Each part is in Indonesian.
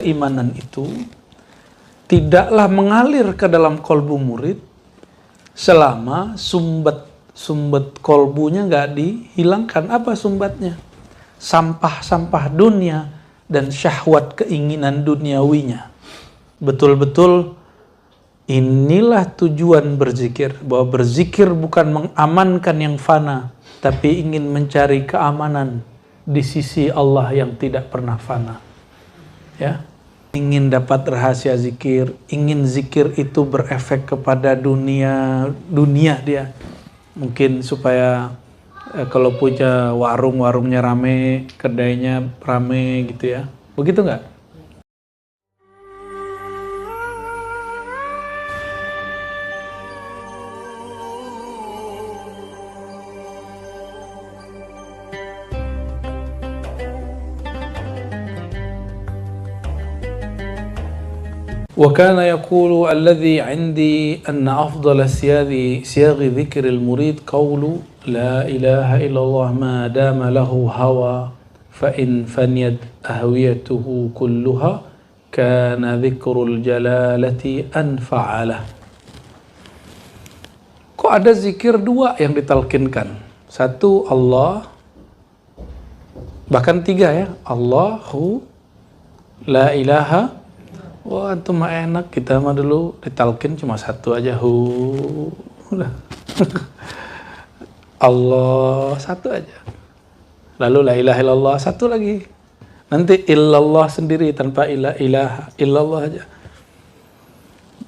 Keimanan itu tidaklah mengalir ke dalam kolbu murid selama sumbat kolbunya nggak dihilangkan. Apa sumbatnya? Sampah-sampah dunia dan syahwat keinginan duniawinya. Betul-betul inilah tujuan berzikir, bahwa berzikir bukan mengamankan yang fana, tapi ingin mencari keamanan di sisi Allah yang tidak pernah fana. Ya, ingin dapat rahasia zikir, ingin zikir itu berefek kepada dunia dia. Mungkin supaya kalau punya warungnya rame, kedainya rame gitu ya. Begitu nggak? وكان يقول الذي عندي أن أفضل سياغ ذكر المريد قول لا إله إلا الله ما دام له هوى فإن فنيت أهويته كلها كان ذكر الجلالة أنفع له. Kok ada zikir dua yang ditalkinkan? Satu Allah, bahkan tiga ya, Allahu, la ilaha. Wah, antum mah enak, kita mah dulu ditalkin cuma satu aja, udah. Allah satu aja. Lalu la ilaha illallah satu lagi. Nanti illallah sendiri tanpa ilaha illallah aja.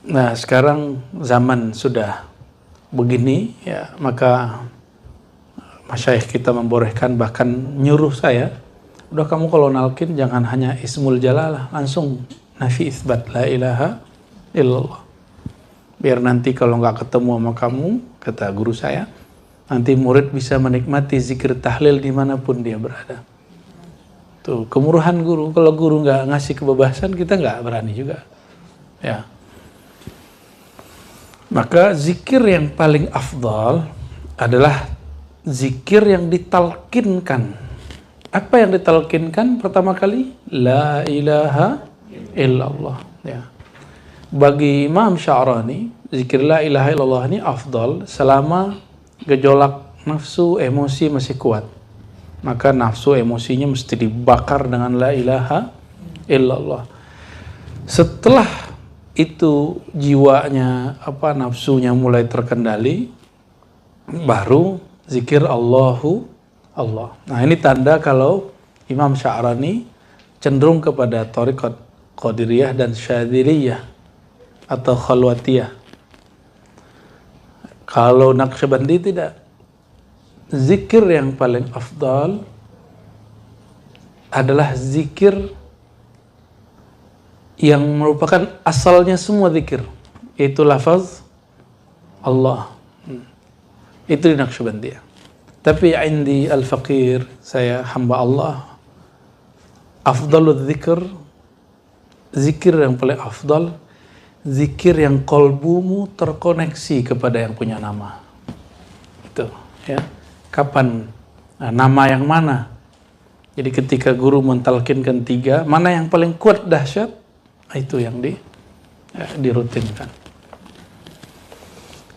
Nah, sekarang zaman sudah begini ya, maka masyayikh kita membolehkan, bahkan nyuruh saya, udah kamu kalau nalkin jangan hanya ismul jalalah, langsung nafi isbat la ilaha illallah. Biar nanti kalau nggak ketemu sama kamu, kata guru saya, nanti murid bisa menikmati zikir tahlil dimanapun dia berada. Tuh, kemurahan guru. Kalau guru nggak ngasih kebebasan, kita nggak berani juga. Ya. Maka zikir yang paling afdal adalah zikir yang ditalkinkan. Apa yang ditalkinkan pertama kali? La ilaha illallah. Ya. Bagi Imam Sya'rani, zikir la ilaha illallah ini afdal selama gejolak nafsu emosi masih kuat. Maka nafsu emosinya mesti dibakar dengan la ilaha illallah. Setelah itu jiwanya nafsunya mulai terkendali, baru zikir Allahu Allah. Nah, ini tanda kalau Imam Sya'rani cenderung kepada thariqat Qadiriyah dan Syadziliyah atau Khalwatiyah. Kalau Naqsyabandi tidak. Zikir yang paling afdal adalah zikir yang merupakan asalnya semua zikir, yaitu lafaz Allah. Itu di Naqsyabandiyah. Tapi indi al-faqir, saya hamba Allah, afdalul zikir, zikir yang paling afdal, zikir yang kolbumu terkoneksi kepada yang punya nama. Itu ya. Kapan? Nah, nama yang mana? Jadi ketika guru mentalkinkan tiga, mana yang paling kuat dahsyat, itu yang dirutinkan.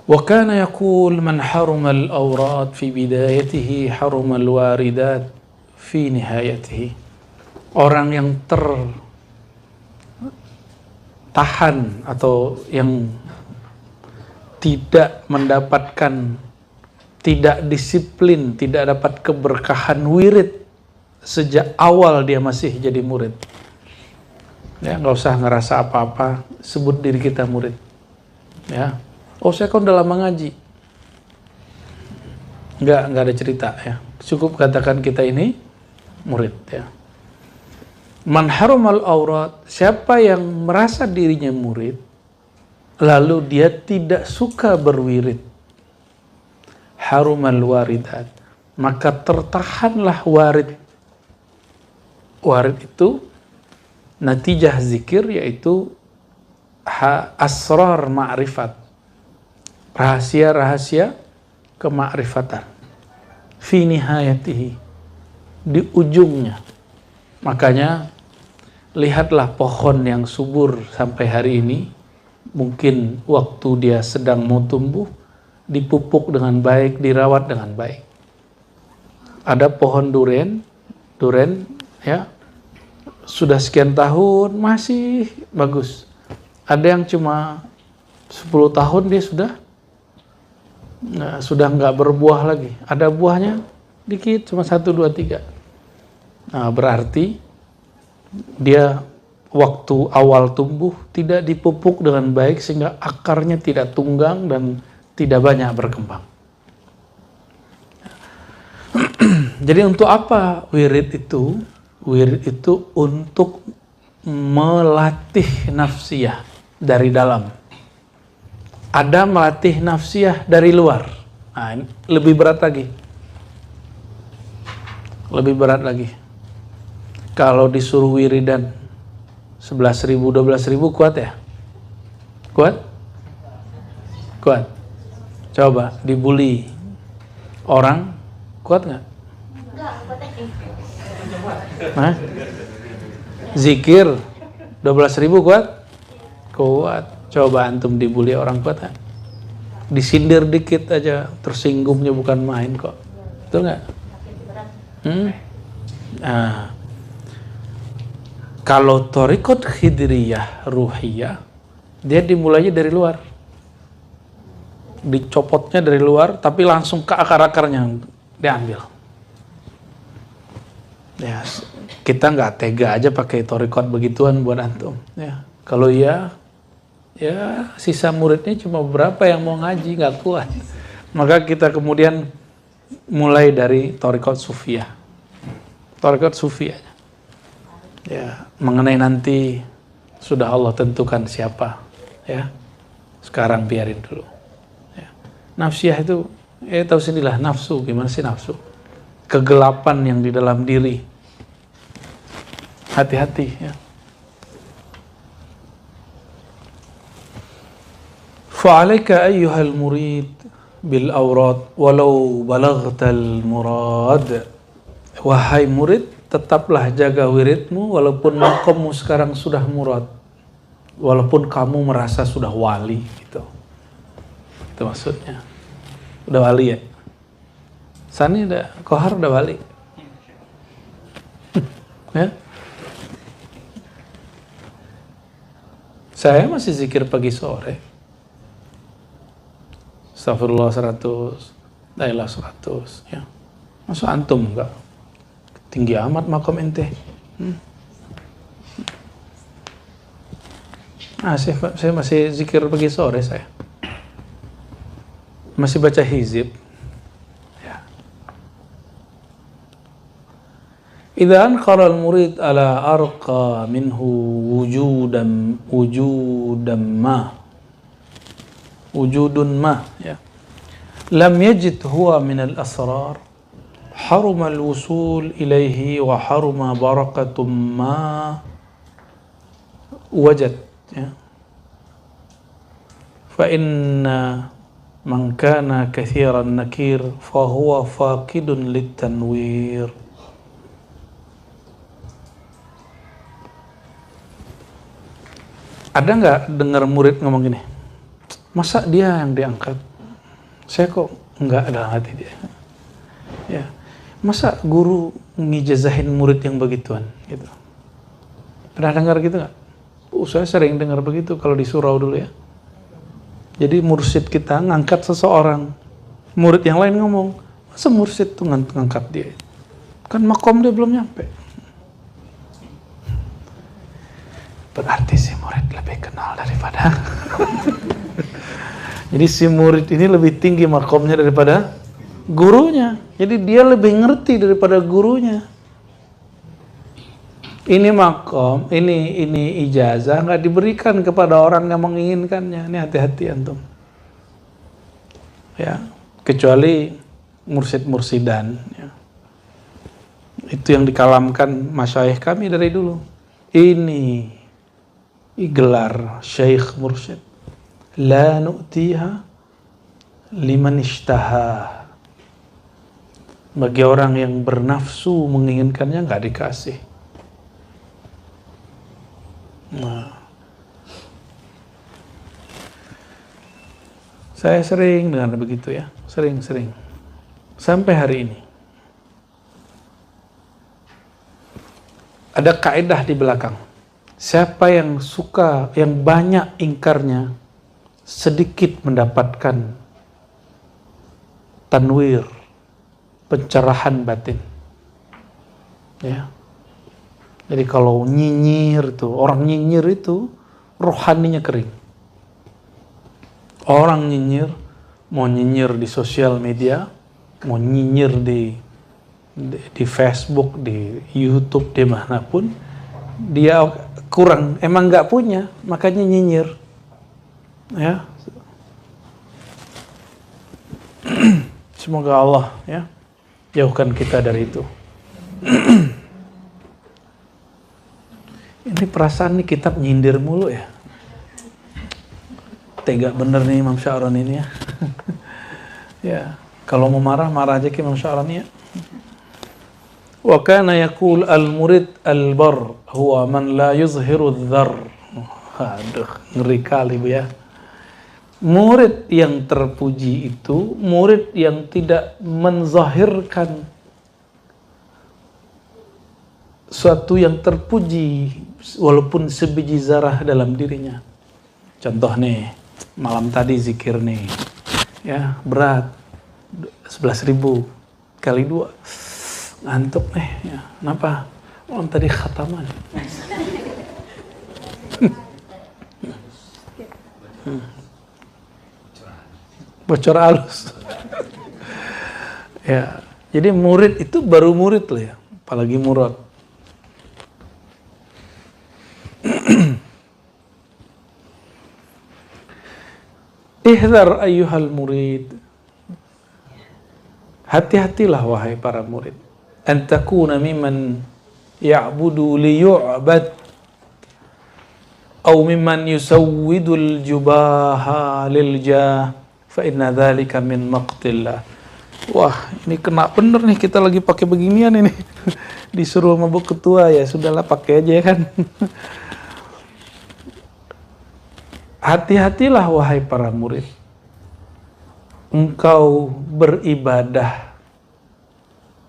Wa kana yaqul man haruma al-awrad fi bidayatihi haruma al-waridat fi nihayatihi. Orang yang tahan atau yang tidak mendapatkan, tidak disiplin, tidak dapat keberkahan wirid sejak awal dia masih jadi murid. Ya, nggak usah ngerasa apa-apa, sebut diri kita murid. Ya, oh saya kan udah lama ngaji. Nggak ada cerita ya. Cukup katakan kita ini murid ya. Man harumal aurat, siapa yang merasa dirinya murid, lalu dia tidak suka berwirid, harumal waridat, maka tertahanlah warid. Warid itu natijah zikir, yaitu asrar ma'rifat, rahasia-rahasia kemakrifatan, fi nihayatihi, di ujungnya. Makanya lihatlah pohon yang subur sampai hari ini, mungkin waktu dia sedang mau tumbuh, dipupuk dengan baik, dirawat dengan baik. Ada pohon duren ya, sudah sekian tahun masih bagus. Ada yang cuma 10 tahun dia sudah nggak berbuah lagi. Ada buahnya dikit, cuma 1, 2, 3. Nah, berarti dia waktu awal tumbuh tidak dipupuk dengan baik sehingga akarnya tidak tunggang dan tidak banyak berkembang. Jadi untuk apa wirid itu? Wirid itu untuk melatih nafsiyah dari dalam. Ada melatih nafsiyah dari luar. Nah, ini lebih berat lagi. Lebih berat lagi. Kalau disuruh wiridan 11.000, 12.000 kuat ya? Kuat? Kuat. Coba dibully orang, kuat nggak? Hah? Zikir 12.000 kuat? Kuat. Coba antum dibully orang, kuat nggak? Disindir dikit aja, tersinggungnya bukan main kok. Betul nggak? Nah, kalau thariqat khidriyah ruhiyah, dia dimulainya dari luar. Dicopotnya dari luar, tapi langsung ke akar-akarnya diambil. Ya, kita nggak tega aja pakai thariqat begituan buat antum. Ya, kalau ya sisa muridnya cuma beberapa yang mau ngaji, nggak kuat. Maka kita kemudian mulai dari thariqat sufiyah. Thariqat sufiyah. Ya, mengenai nanti sudah Allah tentukan siapa, ya. Sekarang biarin dulu. Ya. Nafsiyah itu, tahu sendirilah nafsu, gimana sih nafsu? Kegelapan yang di dalam diri. Hati-hati, ya. Fa'alaika ayyuhal murid bil awrad walau balaghtal murad. Wahai murid, tetaplah jaga wiridmu walaupun maqammu sekarang sudah murad, walaupun kamu merasa sudah wali gitu. Itu maksudnya. Udah wali ya? Sani udah, Kohar udah wali. Ya? Saya masih zikir pagi sore. Astagfirullah 100, la ilaha 100, ya. Masa antum enggak? Tinggi amat makam ente. Saya masih zikir pagi sore saya. Masih baca hizib. Ya. Idza anqara al-murid ala arqa minhu wujudun ma ya. Lam yajid huwa min al-asrar حرم الوصول إليه وحرم بركة ما وجد فإن من كان كثير النكير فهو فاقد للتنوير. Ada nggak dengar murid ngomong gini, masa dia yang diangkat, saya kok nggak dalam hati dia, ya. Masa guru ngijazahin murid yang begituan gitu? Pernah dengar gitu nggak? Saya sering dengar begitu kalau di surau dulu ya. Jadi mursyid kita ngangkat seseorang, murid yang lain ngomong, masa mursyid tuh ngangkat dia? Kan makom dia belum nyampe. Berarti si murid lebih kenal daripada. Jadi si murid ini lebih tinggi makomnya daripada gurunya. Jadi dia lebih ngerti daripada gurunya. Ini makom, ini ijazah nggak diberikan kepada orang yang menginginkannya. Ini hati-hati antum. Ya, kecuali mursyid-mursidan. Ya. Itu yang dikalamkan masyayikh kami dari dulu. Ini gelar syekh mursyid. La nu'tiha liman ishtaha. Bagi orang yang bernafsu menginginkannya nggak dikasih. Nah, saya sering dengar begitu ya, sering-sering. Sampai hari ini. Ada kaidah di belakang. Siapa yang suka, yang banyak ingkarnya, sedikit mendapatkan tanwir, pencerahan batin. Ya. Jadi kalau nyinyir itu, orang nyinyir itu rohaninya kering. Orang nyinyir, mau nyinyir di sosial media, mau nyinyir di Facebook, di YouTube, di manapun, dia kurang, emang nggak punya, makanya nyinyir. Ya, semoga Allah ya jauhkan kita dari itu. Ini perasaan nih kitab nyindir mulu ya. Tega bener nih Imam Sya'rani ini ya. Ya, kalau mau marah aja ke Imam Sya'rani ya. Wa kana yaqul al-murid al-bar huwa man la yuzhiru adh-dhar. Aduh, ngeri kali Bu ya. Murid yang terpuji itu murid yang tidak menzahirkan suatu yang terpuji walaupun sebiji zarah dalam dirinya. Contoh nih, malam tadi zikir nih. Ya, berat. 11.000 kali 2. Ngantuk nih, ya. Kenapa? Malam tadi khataman. Bocor halus. Ya, jadi murid itu baru murid loh ya, apalagi murad. Ihdhar ayyuhal murid. Hati-hatilah wahai para murid. An takuna mimman ya'budu liyu'bad aw mimman yusawwidul jubaha lil jah fa inna dzalika min maqtillah. Wah, ini kena bener nih kita lagi pakai beginian ini. Disuruh sama Bu Ketua ya, sudahlah pakai aja ya kan. Hati-hatilah wahai para murid. Engkau beribadah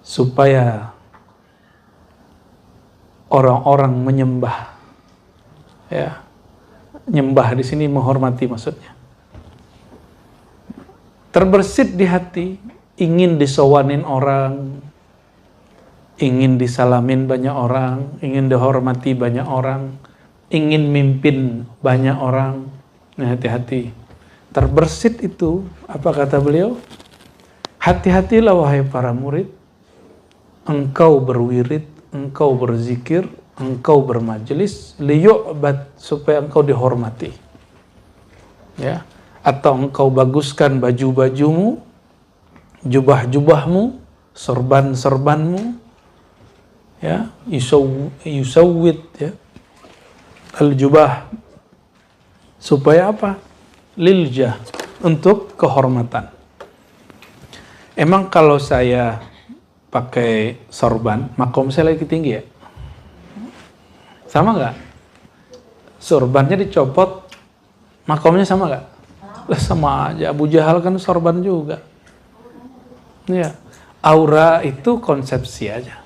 supaya orang-orang menyembah. Ya. Nyembah di sini menghormati maksudnya. Terbersit di hati, ingin disowanin orang, ingin disalamin banyak orang, ingin dihormati banyak orang, ingin mimpin banyak orang. Nah, hati-hati. Terbersit itu, apa kata beliau? Hati-hatilah wahai para murid, engkau berwirid, engkau berzikir, engkau bermajelis, liyu'bad, supaya engkau dihormati. Ya, atau engkau baguskan baju-bajumu, jubah-jubahmu, sorban-sorbanmu, ya, yusawwid, ya, al-jubah, supaya apa? Liljah, untuk kehormatan. Emang kalau saya pakai sorban, makom saya lagi tinggi ya? Sama nggak? Sorbannya dicopot, makomnya sama nggak? Lah sama aja, Abu Jahal kan sorban juga. Ya, aura itu konsepsi aja.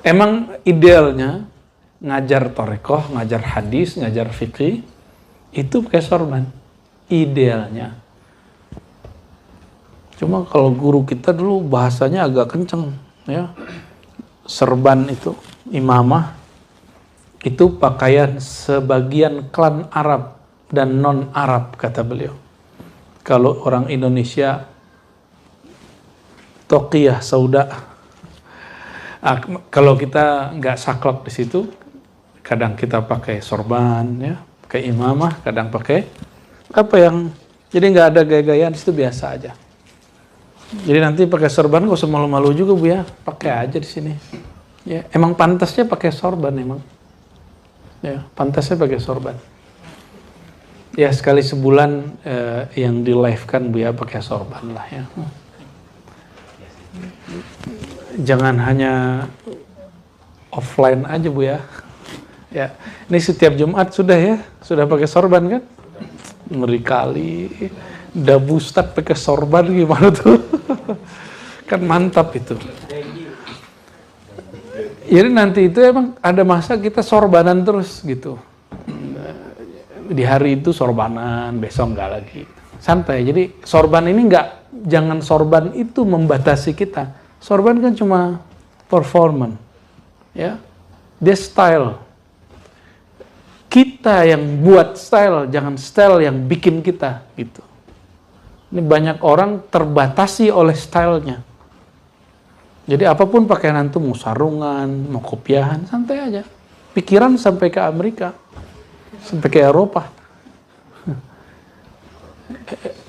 Emang idealnya ngajar torekoh, ngajar hadis, ngajar fikih, itu pakai sorban. Idealnya. Cuma kalau guru kita dulu bahasanya agak kenceng, ya. Serban itu, imamah, itu pakaian sebagian klan Arab dan non-Arab, kata beliau. Kalau orang Indonesia, toqiyah sauda. Kalau kita nggak saklek di situ, kadang kita pakai sorban, ya, pakai imamah, kadang pakai apa yang, jadi nggak ada gaya-gayaan, itu biasa aja. Jadi nanti pakai sorban gak usah malu-malu juga Bu ya, pakai aja di sini. Ya, emang pantasnya pakai sorban emang. Ya, pantasnya pakai sorban. Ya sekali sebulan yang di live kan Bu ya pakai sorban lah ya. Jangan hanya offline aja Bu ya. Ya, ini setiap Jumat sudah ya, sudah pakai sorban kan? Ngeri kali. Udah Ustadz pakai sorban gimana tuh? Kan mantap itu. Jadi nanti itu emang ada masa kita sorbanan terus gitu. Di hari itu sorbanan, besok enggak lagi. Santai. Jadi sorban ini jangan sorban itu membatasi kita. Sorban kan cuma performance. Ya. Dia style. Kita yang buat style, jangan style yang bikin kita gitu. Ini banyak orang terbatasi oleh stylenya. Jadi apapun pakaian antum, mau sarungan, mau kopiahan, santai aja. Pikiran sampai ke Amerika, sampai ke Eropa.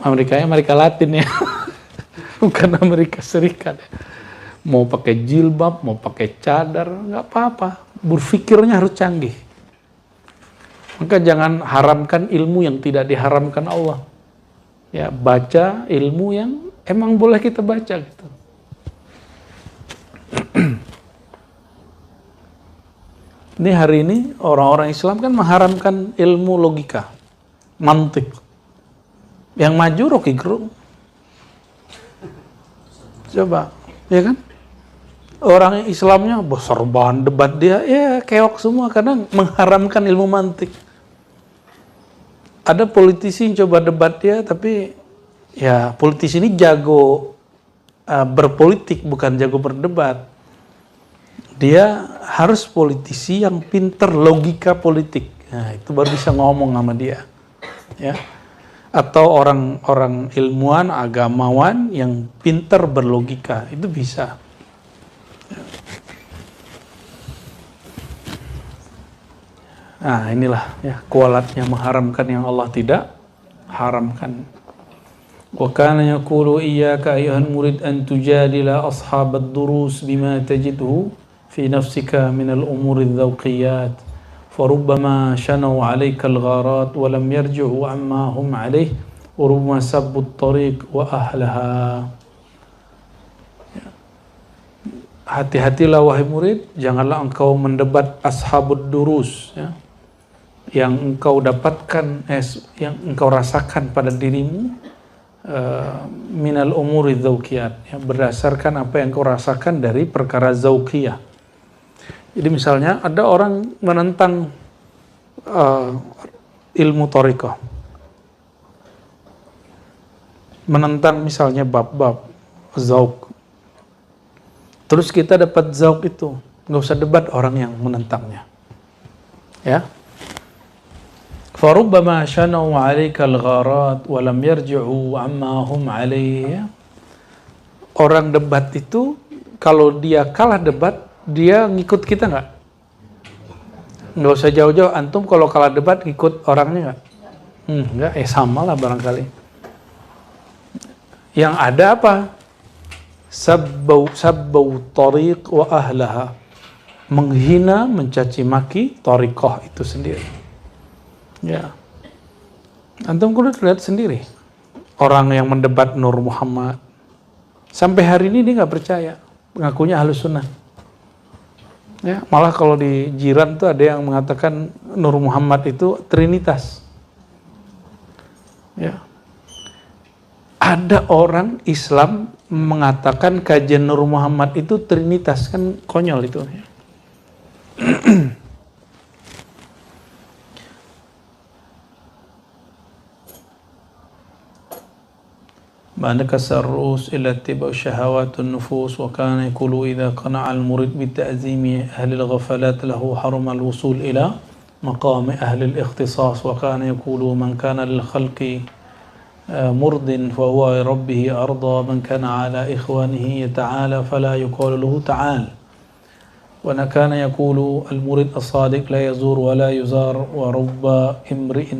Amerika Latin ya, bukan Amerika Serikat. Mau pakai jilbab, mau pakai cadar, nggak apa-apa. Berpikirnya harus canggih. Maka jangan haramkan ilmu yang tidak diharamkan Allah. Ya, baca ilmu yang emang boleh kita baca gitu. Ini hari ini orang-orang Islam kan mengharamkan ilmu logika, mantik. Yang maju Rocky Gerung. Coba, ya kan? Orang Islamnya sorban debat dia, ya keok semua karena mengharamkan ilmu mantik. Ada politisi yang coba debat dia, tapi ya politisi ini jago berpolitik, bukan jago berdebat. Dia harus politisi yang pinter logika politik. Nah, itu baru bisa ngomong sama dia. Ya. Atau orang-orang ilmuwan, agamawan yang pinter berlogika, itu bisa. Nah, inilah ya kualatnya mengharamkan yang Allah tidak haramkan. Wa kana yaqulu iyyaka ayyuhal murid an tujadila ashabad durus bima tajidhu fi nafsika min al-umuri adh-dhawqiyat farubbama shanau 'alayka al-gharat wa lam yarji'u amma hum 'alayhi wa rubbama sabbu at-tariq wa ahlaha. Hati-hatilah wahai murid, janganlah engkau mendebat ashabud durus ya. Yang engkau dapatkan, yang engkau rasakan pada dirimu minal umuri dzauqiyat ya, berdasarkan apa yang engkau rasakan dari perkara zauqiyah. Jadi misalnya ada orang menentang ilmu thariqah, menentang misalnya bab-bab zauq. Terus kita dapat zauq itu, nggak usah debat orang yang menentangnya. Ya. Farubbama shanau 'alaika al-gharat wa lam yarji'u amma hum 'alayhi. Orang debat itu kalau dia kalah debat, dia ngikut kita nggak? Nggak usah jauh-jauh, antum kalau kalah debat ngikut orangnya nggak? Nggak, sama lah barangkali. Yang ada apa? Sabbau tariq wa ahlaha. Menghina, mencaci maki tariqah itu sendiri. Ya, antum kudu lihat sendiri. Orang yang mendebat Nur Muhammad, sampai hari ini dia nggak percaya, mengakunya Ahlus Sunnah. Ya, malah kalau di jiran tuh ada yang mengatakan Nur Muhammad itu Trinitas. Ya, ada orang Islam mengatakan kajian Nur Muhammad itu Trinitas, kan konyol itu. Ya. ما نكس الرؤوس إلا اتباع شهوات النفوس وكان يقول إذا قنع المريد بتأزيم أهل الغفلات له حرم الوصول إلى مقام أهل الاختصاص وكان يقول من كان للخلق مرد فهو ربه أرضى من كان على إخوانه يتعالى فلا يقال له تعال وكان يقول المريد الصادق لا يزور ولا يزار ورب امرئ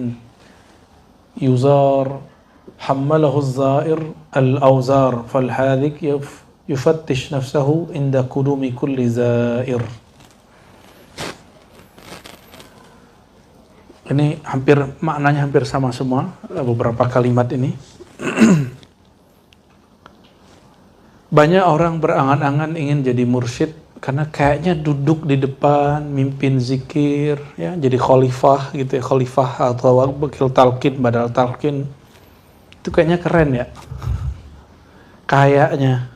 يزار حمله الزائر الأوزار فالحاذق يفتش نفسه عند قدوم كل زائر. Ini maknanya hampir sama semua beberapa kalimat ini. Banyak orang berangan-angan ingin jadi mursyid karena kayaknya duduk di depan mimpin zikir ya, jadi khalifah gitu ya, khalifah atau wakil talqin, badal talqin, itu kayaknya keren ya, kayaknya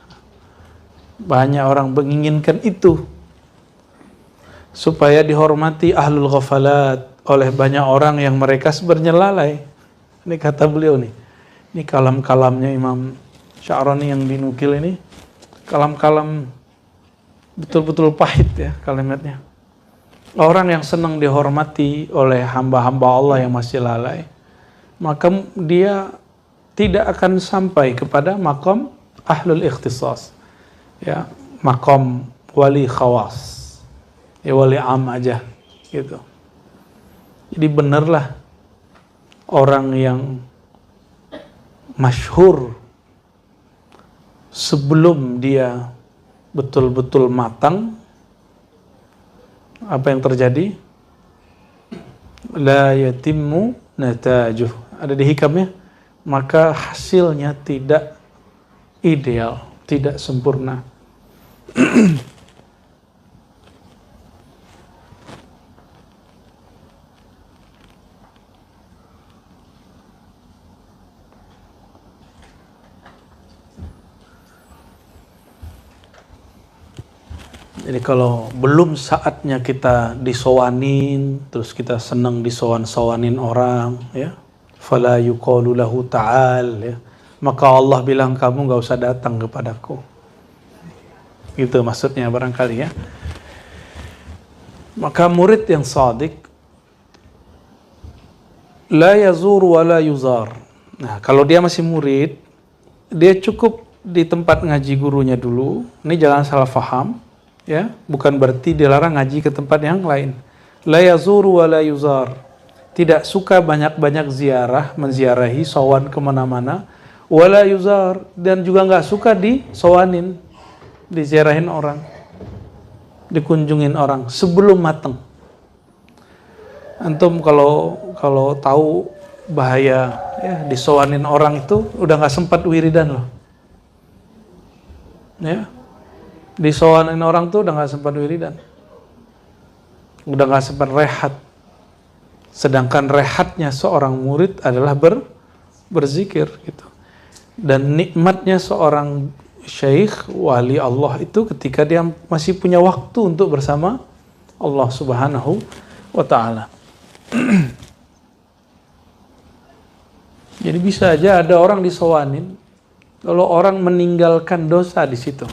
banyak orang menginginkan itu supaya dihormati ahlul ghafalat oleh banyak orang yang mereka sebenarnya lalai. Ini kata beliau nih, ini kalam-kalamnya Imam Sya'rani yang dinukil ini, kalam-kalam betul-betul pahit ya kalimatnya. Orang yang senang dihormati oleh hamba-hamba Allah yang masih lalai, maka dia tidak akan sampai kepada makom ahlul ikhtisas, ya, makom wali khawas, ya wali am aja gitu. Jadi benerlah orang yang masyhur sebelum dia betul-betul matang, apa yang terjadi? La yatimmu natajuh. Ada di hikamnya, maka hasilnya tidak ideal, tidak sempurna. Jadi kalau belum saatnya kita disowanin, terus kita senang disowan-sowanin orang, ya, fala yuqalu lahu ta'al, ya, maka Allah bilang kamu nggak usah datang kepadaku. Gitu maksudnya barangkali ya. Maka murid yang shadiq la yazur wa la yuzar. Nah, kalau dia masih murid, dia cukup di tempat ngaji gurunya dulu. Ini jangan salah faham, ya, bukan berarti dilarang ngaji ke tempat yang lain. La yazuru wa la yuzar. Tidak suka banyak-banyak ziarah, menziarahi, sowan kemana-mana. Wa la yuzar. Dan juga nggak suka disowanin, diziarahin orang, dikunjungin orang sebelum matang. Antum kalau tahu bahaya ya disowanin orang itu udah nggak sempat wiridan loh. Ya. Disowanin orang tuh udah gak sempat wiridan, udah gak sempat rehat. Sedangkan rehatnya seorang murid adalah berzikir gitu. Dan nikmatnya seorang syekh wali Allah itu ketika dia masih punya waktu untuk bersama Allah Subhanahu wa ta'ala. Jadi bisa aja ada orang disowanin kalau orang meninggalkan dosa di situ,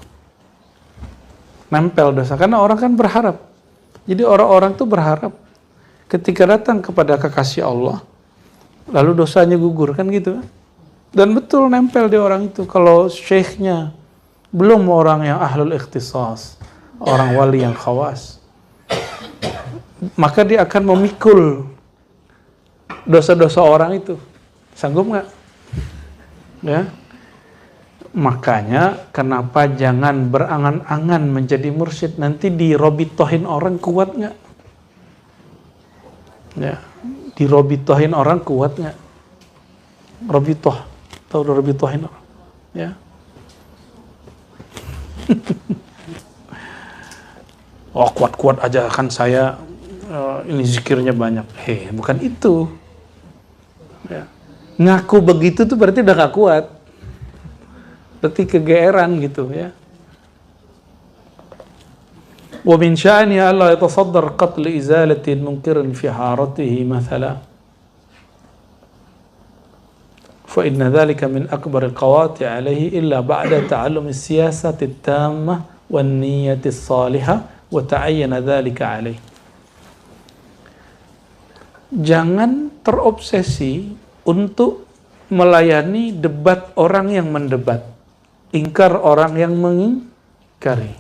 nempel dosa, karena orang kan berharap. Jadi orang-orang tuh berharap ketika datang kepada kekasih Allah lalu dosanya gugur, kan gitu. Dan betul nempel di orang itu. Kalau syekhnya belum orang yang ahlul ikhtisas, orang wali yang khawas, maka dia akan memikul dosa-dosa orang itu. Sanggup nggak? Ya. Makanya kenapa jangan berangan-angan menjadi mursyid, nanti dirobitohin orang, kuat nggak? Ya, dirobitohin orang kuat nggak? Robitoh, tahu robitohin orang? Ya. Oh kuat-kuat aja kan saya, ini zikirnya banyak. Bukan itu. Ya. Ngaku begitu tuh berarti udah gak kuat. Berarti kegeeran gitu ya. Wa min sya'ni alla yatasaddar qatl izalatin munkirin fi haratihi mathala. Fa inna dhalika min akbar alqawati alayhi illa ba'da ta'allum as-siyasati at-tammah wan niyyati as-salihah wa ta'ayyana dhalika alayhi. Jangan terobsesi untuk melayani debat orang yang mendebat, ingkar orang yang mengingkari.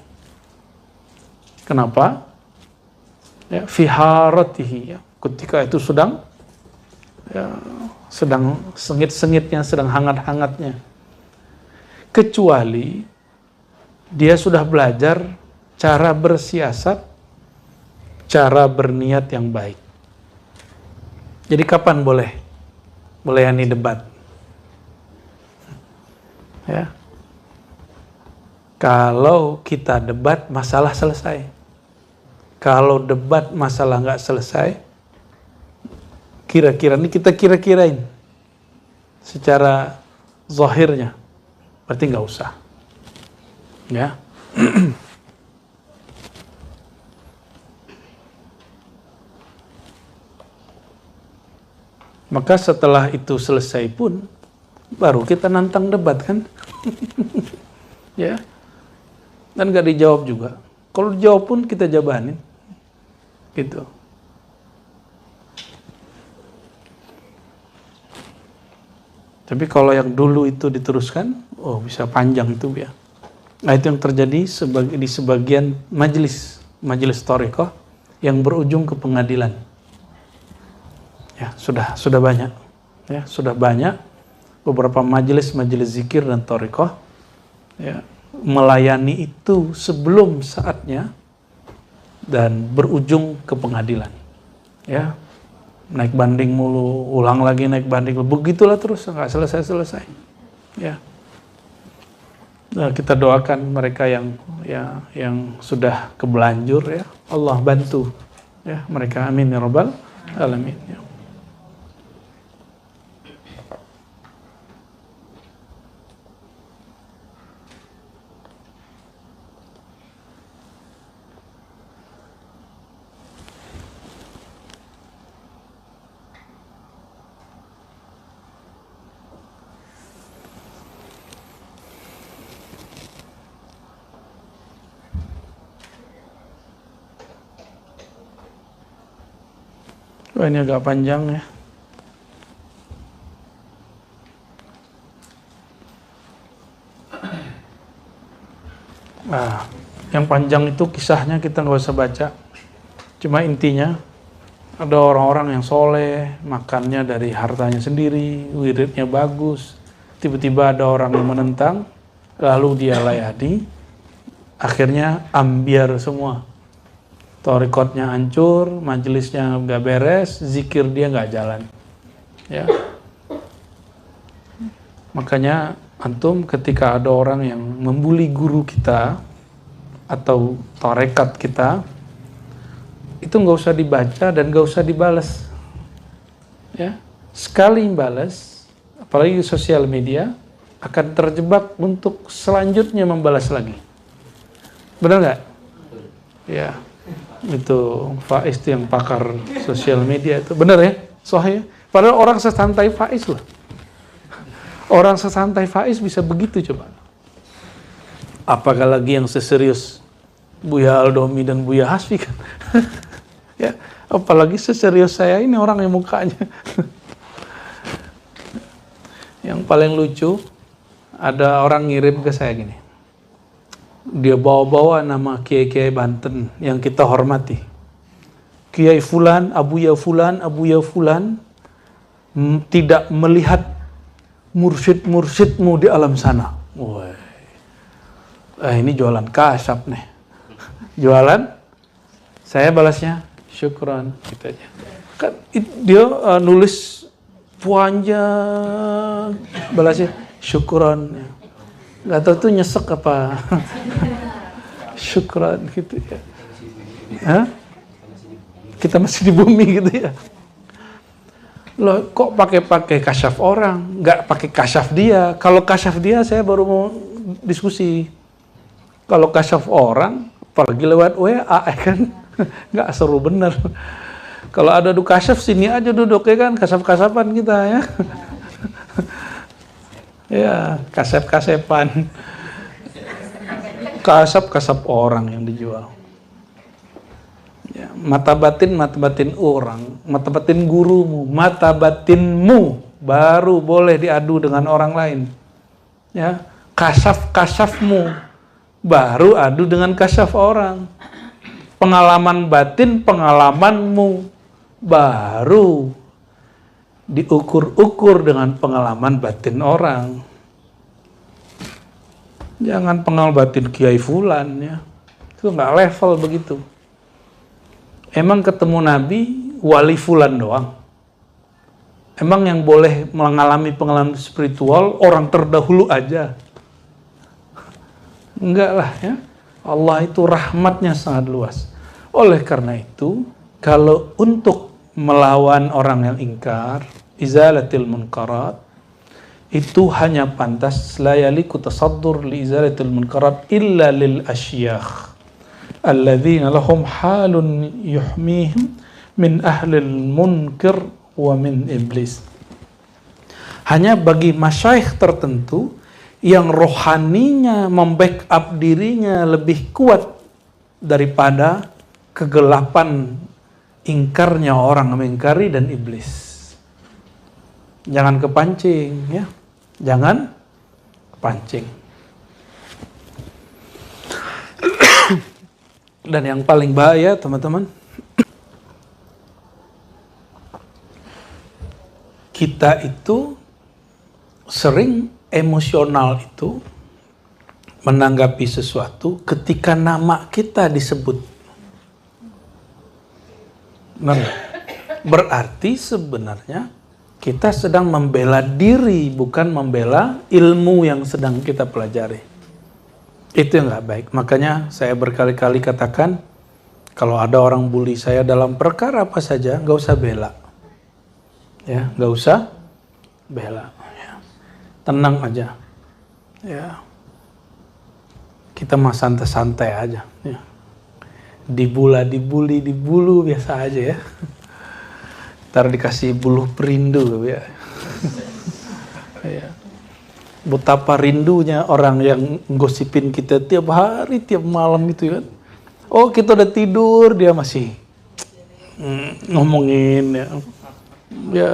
Kenapa? Ya, fi haratihi, ya, ketika itu sedang sengit-sengitnya, sedang hangat-hangatnya. Kecuali dia sudah belajar cara bersiasat, cara berniat yang baik. Jadi kapan boleh melayani debat? Ya. Kalau kita debat, masalah selesai. Kalau debat, masalah nggak selesai, kira-kira ini kita kira-kirain secara zahirnya, berarti nggak usah. Ya. Maka setelah itu selesai pun, baru kita nantang debat kan. Ya. Dan gak dijawab juga. Kalau dijawab pun kita jabanin. Gitu. Tapi kalau yang dulu itu diteruskan, oh bisa panjang itu ya. Nah itu yang terjadi di sebagian majelis thariqah yang berujung ke pengadilan. Ya, sudah banyak. Ya, sudah banyak beberapa majelis zikir dan thariqah ya, melayani itu sebelum saatnya dan berujung ke pengadilan. Ya. Naik banding mulu, ulang lagi naik banding, begitulah terus nggak selesai. Ya. Nah, kita doakan mereka yang sudah kebelanjur ya, Allah bantu ya mereka, amin ya rabbal alamin. Ya. Wah, ini agak panjang ya. Nah, yang panjang itu kisahnya kita nggak usah baca. Cuma intinya ada orang-orang yang soleh, makannya dari hartanya sendiri, wiridnya bagus. Tiba-tiba ada orang yang menentang, lalu dia layani, akhirnya ambiar semua. Thariqatnya hancur, majelisnya nggak beres, zikir dia nggak jalan. Ya. Makanya antum ketika ada orang yang membuli guru kita atau tarekat kita, itu nggak usah dibaca dan nggak usah dibalas. Ya. Sekali balas, apalagi di sosial media, akan terjebak untuk selanjutnya membalas lagi. Benar nggak? Ya. Itu Faiz itu yang pakar sosial media itu, benar ya, sahih. Padahal orang sesantai Faiz loh, orang sesantai Faiz bisa begitu coba. Apakah lagi yang seserius Buya Aldomi dan Buya Hasfi kan? Ya, apalagi seserius saya ini orang yang mukanya. Yang paling lucu, ada orang ngirim ke saya gini. Dia bawa-bawa nama kiai-kiai Banten yang kita hormati. Kiai Fulan, Abuya Fulan tidak melihat mursyid-mursyidmu di alam sana. Woi. Ini jualan kasyaf nih. Jualan, saya balasnya syukran gitu aja. Kan dia nulis panjang, balasnya syukran. Gak tahu tuh nyesek apa. Syukran gitu ya. Hah? Kita masih di bumi gitu ya. Loh, kok pakai kasyaf orang, nggak pakai kasyaf dia. Kalau kasyaf dia saya baru mau diskusi. Kalau kasyaf orang, apalagi lewat WA kan nggak seru bener. Kalau ada kasyaf sini aja duduk ya kan, kasaf-kasapan kita ya. Ya, kasep-kasepan. Kasap orang yang dijual. Ya, mata batin orang, mata batin gurumu, mata batinmu baru boleh diadu dengan orang lain. Ya, kasafmu baru adu dengan kasaf orang. Pengalaman batin, pengalamanmu baru diukur-ukur dengan pengalaman batin orang. Jangan pengalaman batin Kiai Fulan ya. Itu nggak level begitu. Emang ketemu Nabi wali Fulan doang. Emang yang boleh mengalami pengalaman spiritual orang terdahulu aja. Enggak lah ya. Allah itu rahmatnya sangat luas. Oleh karena itu, kalau untuk melawan orang yang ingkar, izalatil munkarat, itu hanya pantas la yaliku tasaddur li izalatil munkarat illa lil asyakh alladzina lahum halun yuhmihim min ahlil munkar wa min iblis. Hanya bagi masyayikh tertentu yang rohaninya membackup dirinya lebih kuat daripada kegelapan ingkarnya orang mengingkari dan iblis. Jangan kepancing ya. Jangan kepancing. Dan yang paling bahaya teman-teman, kita itu sering emosional itu menanggapi sesuatu ketika nama kita disebut. Nah, berarti sebenarnya kita sedang membela diri, bukan membela ilmu yang sedang kita pelajari. Itu yang nggak baik. Makanya saya berkali-kali katakan, kalau ada orang bully saya dalam perkara apa saja, nggak usah bela. Ya, nggak usah bela. Ya. Tenang aja. Ya. Kita mah santai-santai aja. Ya. Dibully biasa aja ya. Ntar dikasih buluh perindu ya. Ya. Betapa rindunya orang yang gosipin kita tiap hari, tiap malam itu kan. Oh, kita udah tidur, dia masih ngomongin ya. Ya,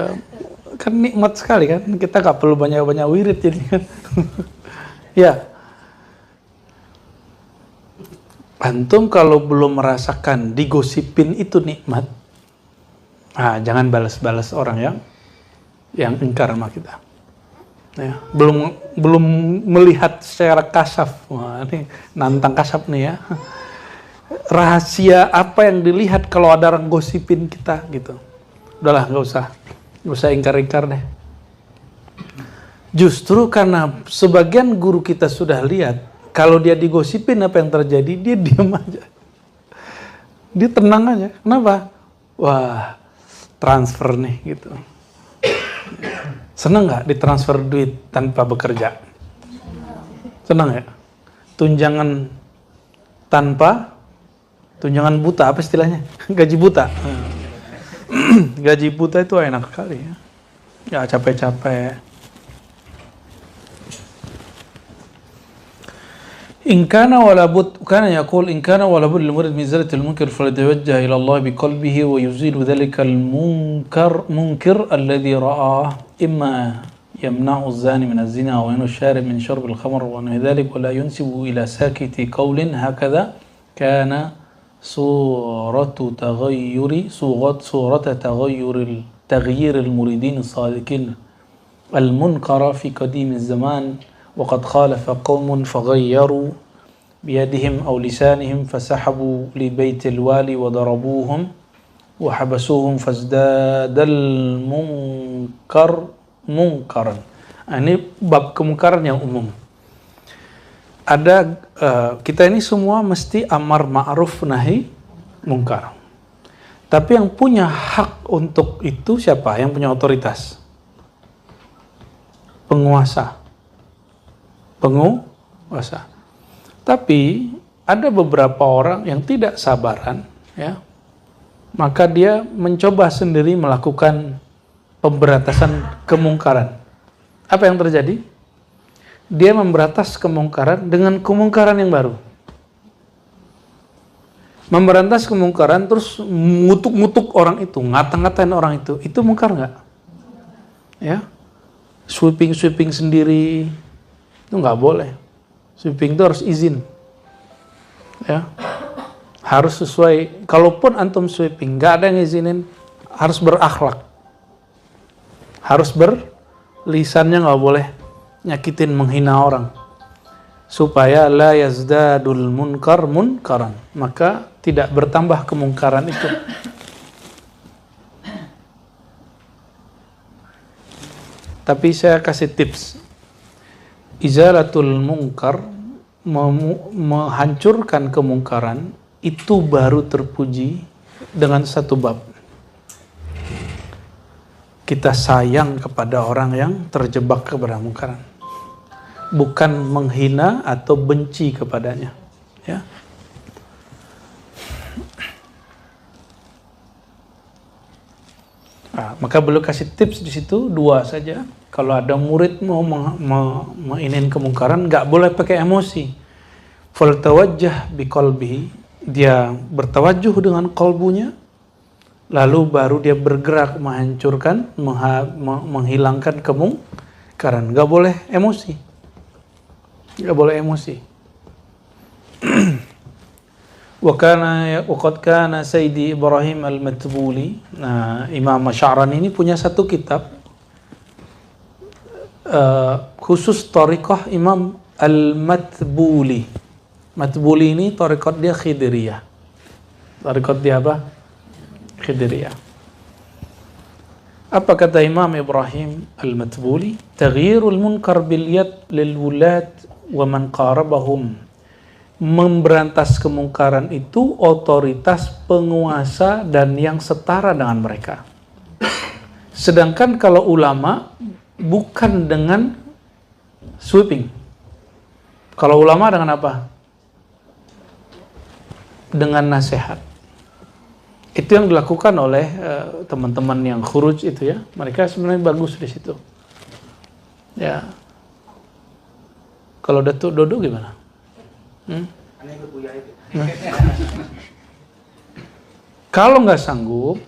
kan nikmat sekali kan. Kita gak perlu banyak-banyak wirid jadi kan. Ya. Antum kalau belum merasakan digosipin itu nikmat, jangan balas-balas orang yang ingkar sama kita. Ya, belum melihat secara kasaf. Wah, ini nantang kasaf nih ya. Rahasia apa yang dilihat kalau ada orang gosipin kita gitu. Udahlah, nggak usah ingkar-ingkar deh. Justru karena sebagian guru kita sudah lihat, kalau dia digosipin apa yang terjadi, dia diam aja. Dia tenang aja. Kenapa? Wah, transfer nih gitu. Senang nggak ditransfer duit tanpa bekerja? Senang ya? Tunjangan buta, apa istilahnya? Gaji buta. Gaji buta itu enak sekali ya. Ya capek-capek. إن كان ولا بد كان يقول إن كان ولا بد للمريد من إزالة المنكر فليتوجه إلى الله بقلبه ويزيل ذلك المنكر الذي رآه إما يمنع الزاني من الزنا وينهى الشارب من شرب الخمر ونحو ذلك ولا ينسب إلى ساكت قول هكذا كان صورة تغيير المريدين الصادقين المنكر في قديم الزمان وقد خالف قوم فغيروا بيدهم أو لسانهم فسحبوا لبيت الوالي وضربوهم وحبسوهم فازداد المنكر منكرا. Ini bab kemungkaran yang umum. Ada kita ini semua mesti amar ma'ruf nahi mungkar. Tapi yang punya hak untuk itu siapa? Yang punya otoritas? Penguasa. Tapi ada beberapa orang yang tidak sabaran ya, maka dia mencoba sendiri melakukan pemberantasan kemungkaran. Apa yang terjadi? Dia memberantas kemungkaran dengan kemungkaran yang baru. Memberantas kemungkaran terus ngutuk-ngutuk orang itu, ngata-ngatain orang itu mungkar nggak? Ya, sweeping sendiri. Itu nggak boleh. Sweeping itu harus izin. Ya. Harus sesuai. Kalaupun antum sweeping, nggak ada yang izinin, harus berakhlak. Harus lisannya nggak boleh nyakitin, menghina orang. Supaya la yazdadul munkar munkaran. Maka tidak bertambah kemungkaran itu. Tapi saya kasih tips. Izalatul munkar menghancurkan kemungkaran itu baru terpuji dengan satu bab. Kita sayang kepada orang yang terjebak kepada kemungkaran, bukan menghina atau benci kepadanya, ya. Nah, maka beliau kasih tips di situ 2 saja. Kalau ada murid mau menginin kemungkaran, nggak boleh pakai emosi. Faltawajjah biqalbihi, dia bertawajuh dengan kalbunya, lalu baru dia bergerak menghancurkan, menghilangkan kemungkaran. Nggak boleh emosi, nggak boleh emosi. Waqad kana Sayyidi Ibrahim Al-Matbuli. Nah, Imam Asy'arani ini punya satu kitab khusus thariqah Imam Al-Matbuli. Matbuli ini thariqat dia Khidiriyah. Thariqat dia apa? Khidiriyah. Apa kata Imam Ibrahim Al-Matbuli? Taghyirul munkar bil yad lil wulat wa man qarabahum. Memberantas kemungkaran itu otoritas penguasa dan yang setara dengan mereka. Sedangkan kalau ulama bukan dengan sweeping. Kalau ulama dengan apa? Dengan nasihat. Itu yang dilakukan oleh teman-teman yang khuruj itu ya. Mereka sebenarnya bagus di situ. Ya. Kalau Datuk Dodo gimana? Kalau nggak sanggup,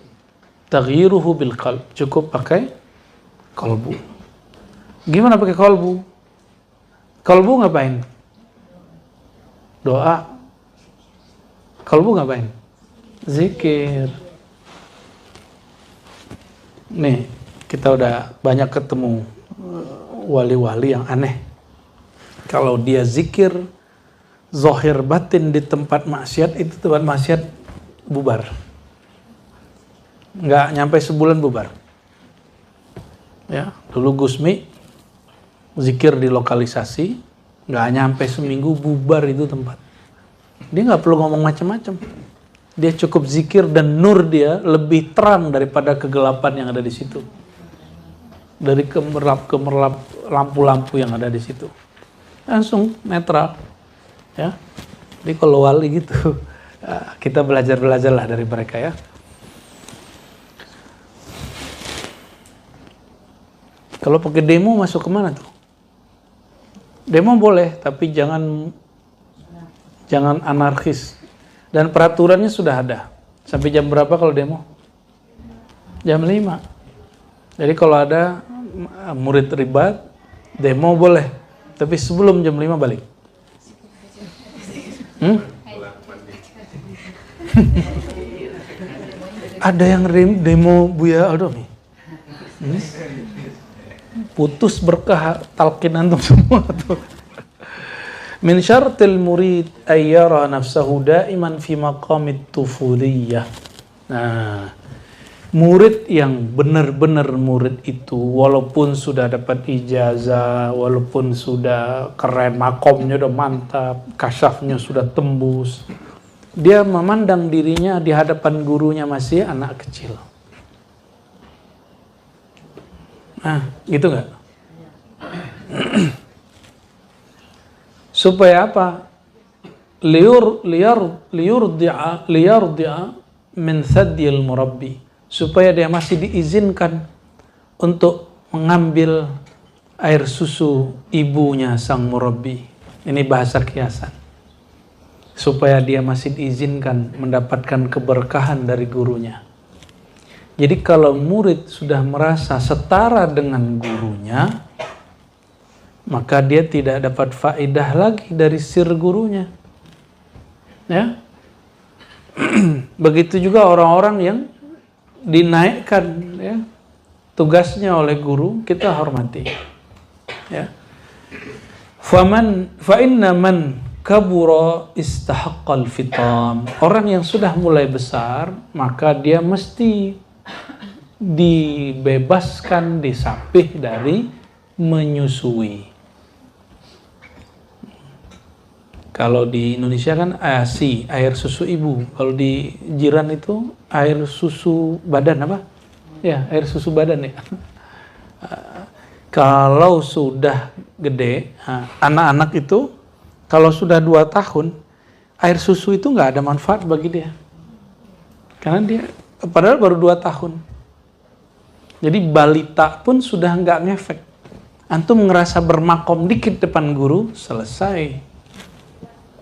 taghyiruhu bil qalb, cukup pakai kalbu. Gimana pakai kalbu? Kalbu ngapain? Doa. Kalbu ngapain? Zikir. Nih, kita udah banyak ketemu wali-wali yang aneh. Kalau dia zikir zahir batin di tempat maksiat, itu tempat maksiat bubar. Nggak nyampe sebulan bubar. Ya, dulu Gusmi zikir di lokalisasi, nggak nyampe seminggu bubar itu tempat. Dia nggak perlu ngomong macam-macam. Dia cukup zikir dan nur dia lebih terang daripada kegelapan yang ada di situ. Dari kemerlap lampu-lampu yang ada di situ. Langsung netral. Ya, jadi kalau wali gitu, kita belajarlah dari mereka ya. Kalau pakai demo masuk kemana tuh? Demo boleh, tapi jangan anarkis. Dan peraturannya sudah ada. Sampai jam berapa kalau demo? Jam 5. Jadi kalau ada murid ribat, demo boleh, tapi sebelum jam 5 balik. Ada yang demo Buya Aldo nih. Putus berkah talqin antum semua tuh. Min syartil murid ayyara nafsahu daiman fi maqamit tufuliyah. Nah, murid yang benar-benar murid itu walaupun sudah dapat ijazah, walaupun sudah keren, makomnya udah mantap, kasyafnya sudah tembus, dia memandang dirinya di hadapan gurunya masih anak kecil. Nah, gitu nggak? Supaya apa? Liyardi'a min thadyil murabbi. Supaya dia masih diizinkan untuk mengambil air susu ibunya sang murabbi. Ini bahasa kiasan. Supaya dia masih diizinkan mendapatkan keberkahan dari gurunya. Jadi kalau murid sudah merasa setara dengan gurunya, maka dia tidak dapat faedah lagi dari sir gurunya. Ya. Begitu juga orang-orang yang dinaikkan ya, tugasnya oleh guru, kita hormati. Ya. Fa inna man kabura istahaqqal fitam. Orang yang sudah mulai besar, maka dia mesti dibebaskan, disapih dari menyusui. Kalau di Indonesia kan ASI, air susu ibu. Kalau di jiran itu air susu badan apa? Ya, air susu badan ya. Kalau sudah gede, anak-anak itu kalau sudah 2 tahun, air susu itu nggak ada manfaat bagi dia. Karena dia padahal baru 2 tahun. Jadi balita pun sudah nggak ngefek. Antum ngerasa bermakom dikit depan guru, selesai.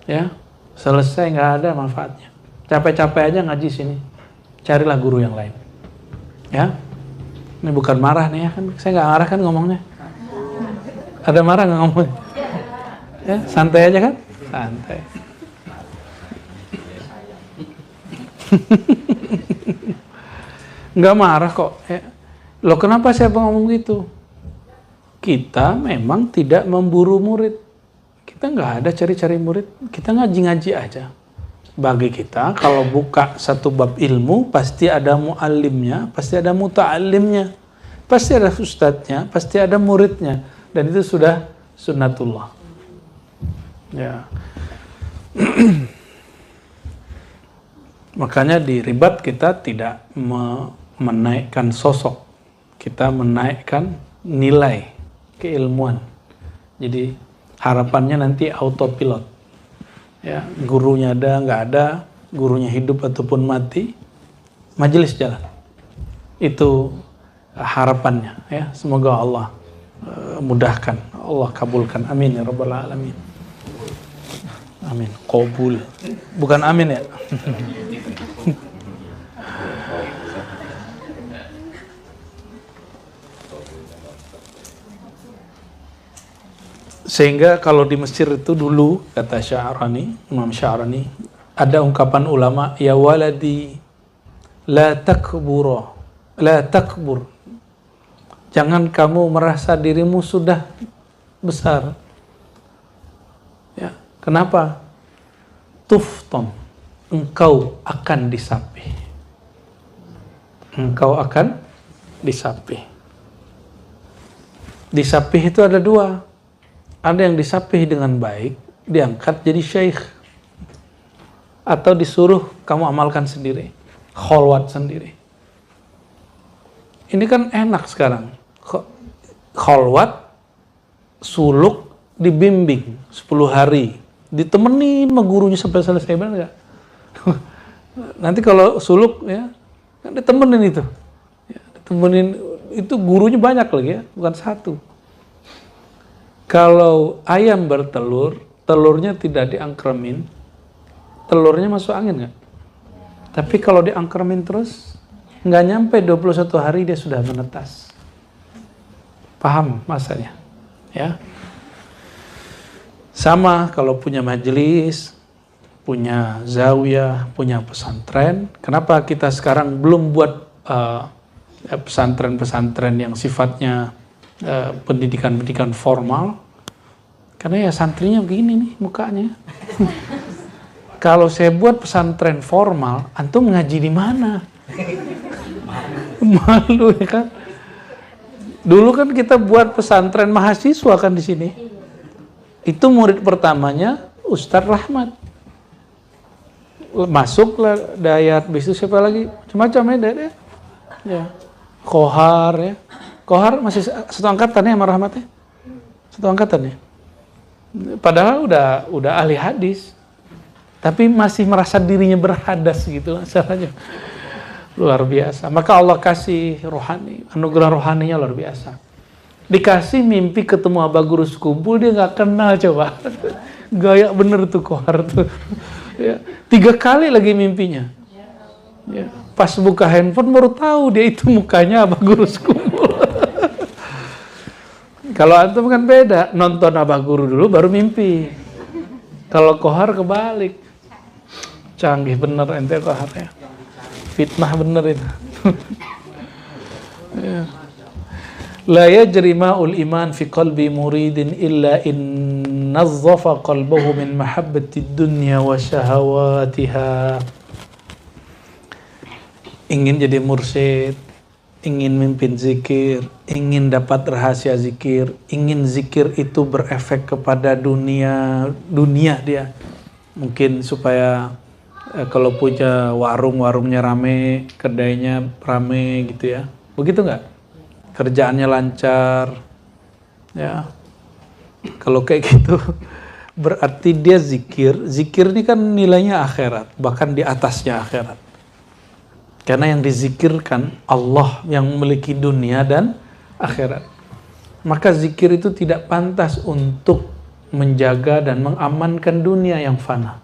Ya, selesai, nggak ada manfaatnya. Capek-capek aja ngaji sini, carilah guru yang lain. Ya, ini bukan marah nih ya kan, saya nggak marah kan ngomongnya. Ada marah nggak ngomongnya? Ya, santai aja kan, santai. Nggak marah kok. Ya. Loh kenapa saya ngomong gitu? Kita memang tidak memburu murid. Kita nggak ada cari-cari murid, kita ngaji-ngaji aja. Bagi kita, kalau buka satu bab ilmu, pasti ada muallimnya, pasti ada muta'allimnya, pasti ada ustadznya, pasti ada muridnya. Dan itu sudah sunnatullah. Ya. Makanya di ribat kita tidak menaikkan sosok, kita menaikkan nilai keilmuan. Jadi harapannya nanti autopilot, ya, gurunya ada nggak ada, gurunya hidup ataupun mati, majelis jalan. Itu harapannya, ya. Semoga Allah mudahkan, Allah kabulkan, amin ya rabbal alamin. Amin, qabul, bukan amin ya. Sehingga kalau di Mesir itu dulu, kata Sya'rani, Imam Sya'rani, ada ungkapan ulama, ya waladi la takbur, jangan kamu merasa dirimu sudah besar. Ya, kenapa? Tufton, engkau akan disapih. Engkau akan disapih. Disapih itu ada 2. Ada yang disapih dengan baik, diangkat jadi syekh. Atau disuruh kamu amalkan sendiri, kholwat sendiri. Ini kan enak sekarang. Kholwat, suluk, dibimbing 10 hari. Ditemenin sama gurunya sampai selesai, benar nggak? Nanti kalau suluk, ya, kan ditemenin itu. Ya, ditemenin, itu gurunya banyak lagi ya, bukan satu. Kalau ayam bertelur, telurnya tidak diangkremin, telurnya masuk angin nggak? Tapi kalau diangkremin terus, nggak nyampe 21 hari dia sudah menetas. Paham masanya? Ya. Sama kalau punya majelis, punya zawiyah, punya pesantren. Kenapa kita sekarang belum buat pesantren-pesantren yang sifatnya pendidikan-pendidikan formal? Karena ya santrinya begini nih mukanya. Kalau saya buat pesantren formal, antum ngaji di mana? Malu ya kan? Dulu kan kita buat pesantren mahasiswa kan di sini. Itu murid pertamanya Ustadz Rahmat. Masuklah Dayat, besok siapa lagi? Macam-macam ya Dayat. Ya. Kohar ya. Kohar masih satu angkatan ya sama Rahmatnya? Satu angkatan ya? Padahal udah ahli hadis. Tapi masih merasa dirinya berhadas gitu masalahnya. Luar biasa. Maka Allah kasih rohani, anugerah rohaninya luar biasa. Dikasih mimpi ketemu Abah Guru sekumpul, dia nggak kenal coba. Gaya bener tuh Kohar tuh. Ya, 3 kali lagi mimpinya. Ya, pas buka handphone baru tahu dia itu mukanya Abah Guru sekumpul. Kalau antum kan beda, nonton Abah Guru dulu baru mimpi. Kalau Kohar kebalik. Canggih bener ente Kohar ya. Fitnah bener itu. Ya. La yajri ma'ul iman fi qalbi muridin illa in nazzafa qalbahu min mahabbati dunya wa syahawatiha. Ingin jadi mursyid, ingin mimpin zikir, ingin dapat rahasia zikir, ingin zikir itu berefek kepada dunia dia. Mungkin supaya kalau punya warungnya rame, kedainya rame gitu ya. Begitu nggak? Kerjaannya lancar, ya. Kalau kayak gitu, berarti dia zikir. Zikir ini kan nilainya akhirat, bahkan di atasnya akhirat. Karena yang dizikirkan Allah yang memiliki dunia dan akhirat. Maka zikir itu tidak pantas untuk menjaga dan mengamankan dunia yang fana.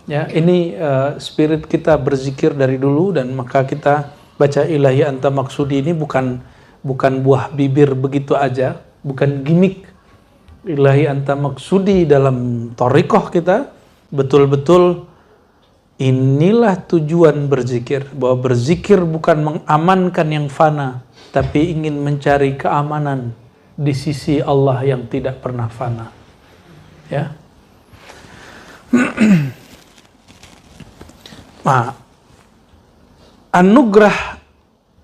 Ya, ini spirit kita berzikir dari dulu, dan maka kita baca ilahi anta maksudi ini bukan buah bibir begitu aja, bukan gimmick. Ilahi anta maksudi dalam thariqah kita betul-betul inilah tujuan berzikir, bahwa berzikir bukan mengamankan yang fana, tapi ingin mencari keamanan di sisi Allah yang tidak pernah fana. Ya. Nah, anugerah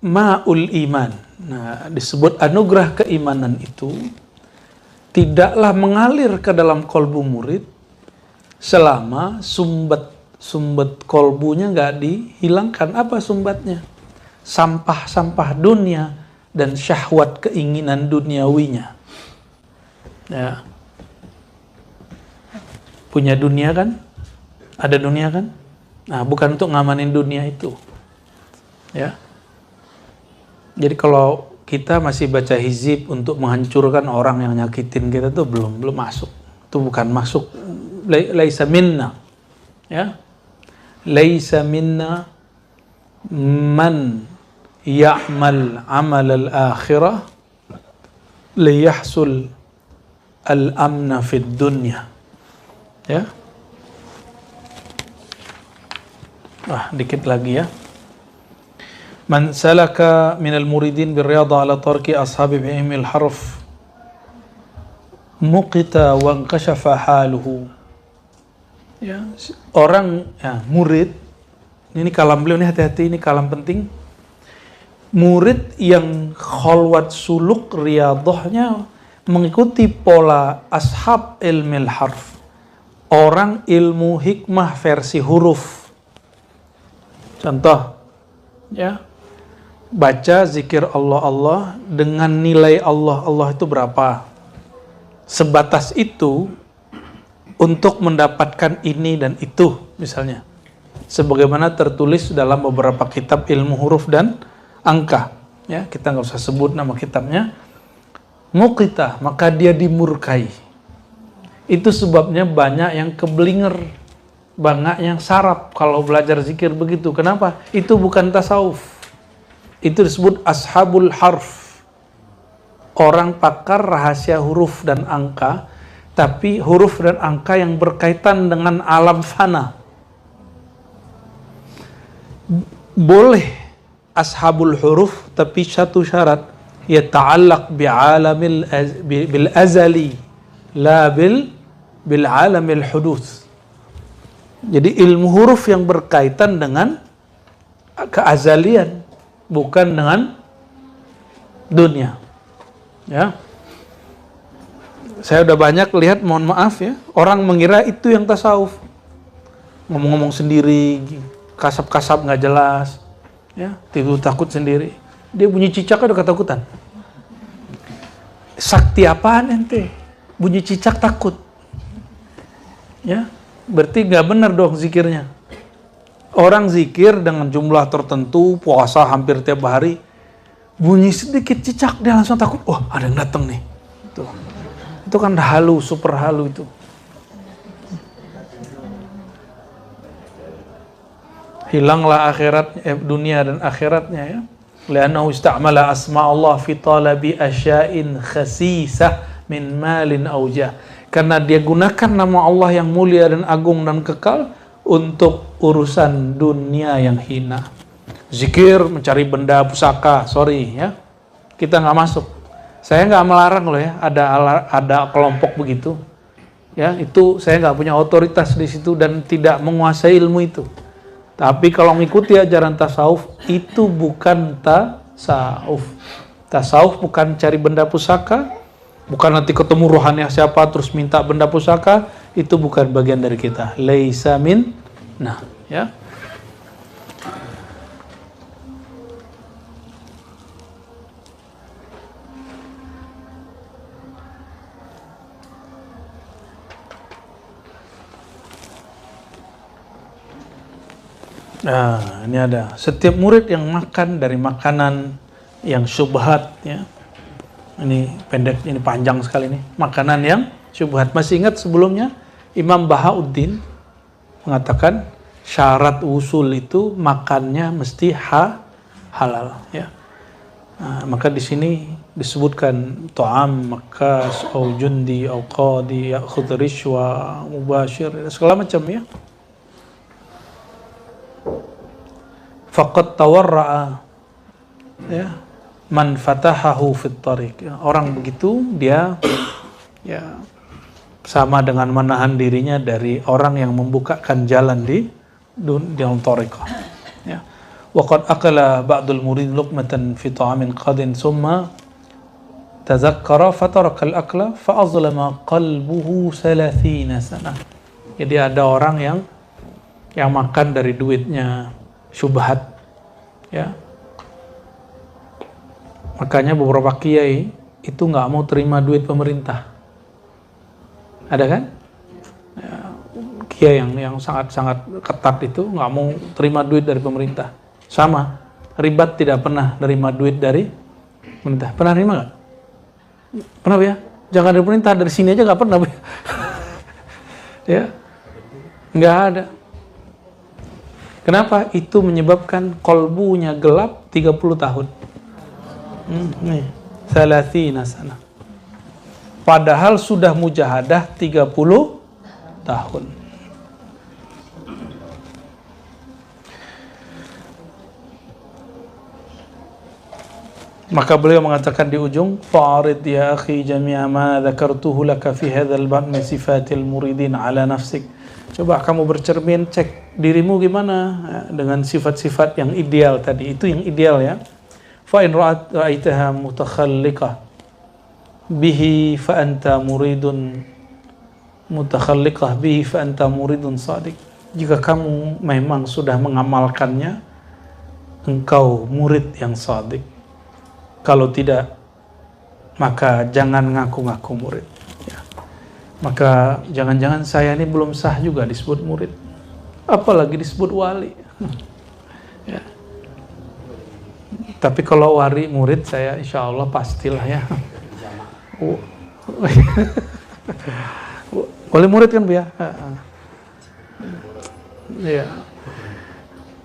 ma'ul iman. Nah, disebut anugerah keimanan itu tidaklah mengalir ke dalam kolbu murid selama sumbat kolbunya nggak dihilangkan. Apa sumbatnya? Sampah-sampah dunia dan syahwat keinginan duniawinya. Ya. Punya dunia kan? Ada dunia kan? Nah, bukan untuk ngamanin dunia itu. Ya. Jadi kalau kita masih baca hizib untuk menghancurkan orang yang nyakitin kita tuh belum masuk. Itu bukan masuk. Laisa minna. Ya. Laisa minna man ya'mal amal al-akhirah liyahsul al-amna fid dunya. Ya. Dikit lagi ya. Man salaka minal muridin birriyadha ala tarki ashabi bihimil harf muqita wa inkashafa haluhu. Ya, orang murid, ini kalam beliau, ini hati-hati, ini kalam penting. Murid yang khalwat suluk riyadhahnya mengikuti pola ashab ilmil harf, orang ilmu hikmah versi huruf. Contoh, ya, baca zikir Allah dengan nilai Allah itu berapa? Sebatas itu untuk mendapatkan ini dan itu, misalnya. Sebagaimana tertulis dalam beberapa kitab ilmu huruf dan angka. Ya, kita nggak usah sebut nama kitabnya. Muqita, maka dia dimurkai. Itu sebabnya banyak yang keblinger, banyak yang sarap kalau belajar zikir begitu. Kenapa? Itu bukan tasawuf. Itu disebut ashabul harf. Orang pakar rahasia huruf dan angka, tapi huruf dan angka yang berkaitan dengan alam fana. Boleh ashabul huruf, tapi satu syarat, yata'allaq bil azali, la bil alamil huduts. Jadi ilmu huruf yang berkaitan dengan keazalian, bukan dengan dunia. Ya. Saya udah banyak lihat, mohon maaf ya, orang mengira itu yang tasawuf. Ngomong-ngomong sendiri, kasap-kasap nggak jelas, ya, tidur takut sendiri. Dia bunyi cicak udah ketakutan. Sakti apaan ente? Bunyi cicak takut. Ya, berarti nggak benar dong zikirnya. Orang zikir dengan jumlah tertentu, puasa hampir tiap hari, bunyi sedikit cicak dia langsung takut. Wah, ada yang datang nih. Tuh. Itu kan halu, super halu itu. Hilanglah akhirat, dunia dan akhiratnya ya. Li'annahu ista'mala asma Allah fi talabi asya'in khasisah min malin aujah. Karena dia gunakan nama Allah yang mulia dan agung dan kekal untuk urusan dunia yang hina. Zikir mencari benda pusaka, sorry ya. Kita nggak masuk. Saya nggak melarang loh ya, ada kelompok begitu. Ya, itu saya nggak punya otoritas di situ dan tidak menguasai ilmu itu. Tapi kalau mengikuti ajaran tasawuf, itu bukan tasawuf. Tasawuf bukan cari benda pusaka, bukan nanti ketemu rohani siapa terus minta benda pusaka, itu bukan bagian dari kita. Laisa min, nah, ya. Nah, ini ada. Setiap murid yang makan dari makanan yang syubhat, ya. Ini pendek, ini panjang sekali nih. Makanan yang syubhat. Masih ingat sebelumnya Imam Bahauddin mengatakan syarat usul itu makannya mesti halal, ya. Nah, maka di sini disebutkan ta'am, makas, au jundi, au qadi, ya'khudh rishwa, mubashir, segala macam, ya. Faqad tawarra'a, ya, man fatahahu fit tariq. Ya, orang begitu dia, ya, sama dengan menahan dirinya dari orang yang membukakan jalan di dalam tariqah, ya. Wa qad akala ba'dul murid luqmatan fi ta'amin qadin thumma tazakkara fataraka al-akla fa azlama qalbuhu 30 sana. Jadi ada orang yang makan dari duitnya syubhat, ya. Makanya beberapa kiai itu nggak mau terima duit pemerintah. Ada kan? Ya, kiai yang sangat ketat itu nggak mau terima duit dari pemerintah. Sama, Ribat tidak pernah terima duit dari pemerintah. Pernah terima nggak? Pernah, ya? Jangan dari pemerintah, dari sini aja nggak pernah, ya. Ya, nggak ada. Kenapa? Itu menyebabkan kolbunya gelap 30 tahun. Nih, 30 sana. Padahal sudah mujahadah 30 tahun. Maka beliau mengatakan di ujung, fa'arid ya akhi jami'a ma dzakartuhu laka fi hadzal bab min sifatil muridin ala nafsik. Coba kamu bercermin, cek dirimu gimana, ya, dengan sifat-sifat yang ideal tadi. Itu yang ideal, ya. Fa in ra'aitaha mutakhalliqah bihi fa anta muridun mutakhalliqah bihi fa anta muridun shadiq. Jika kamu memang sudah mengamalkannya, engkau murid yang shadiq. Kalau tidak, maka jangan ngaku-ngaku murid. Maka jangan-jangan saya ini belum sah juga disebut murid, apalagi disebut wali. Ya. Tapi kalau wali murid saya insya Allah pastilah, ya. Wali murid kan, Bu, ya? Ya.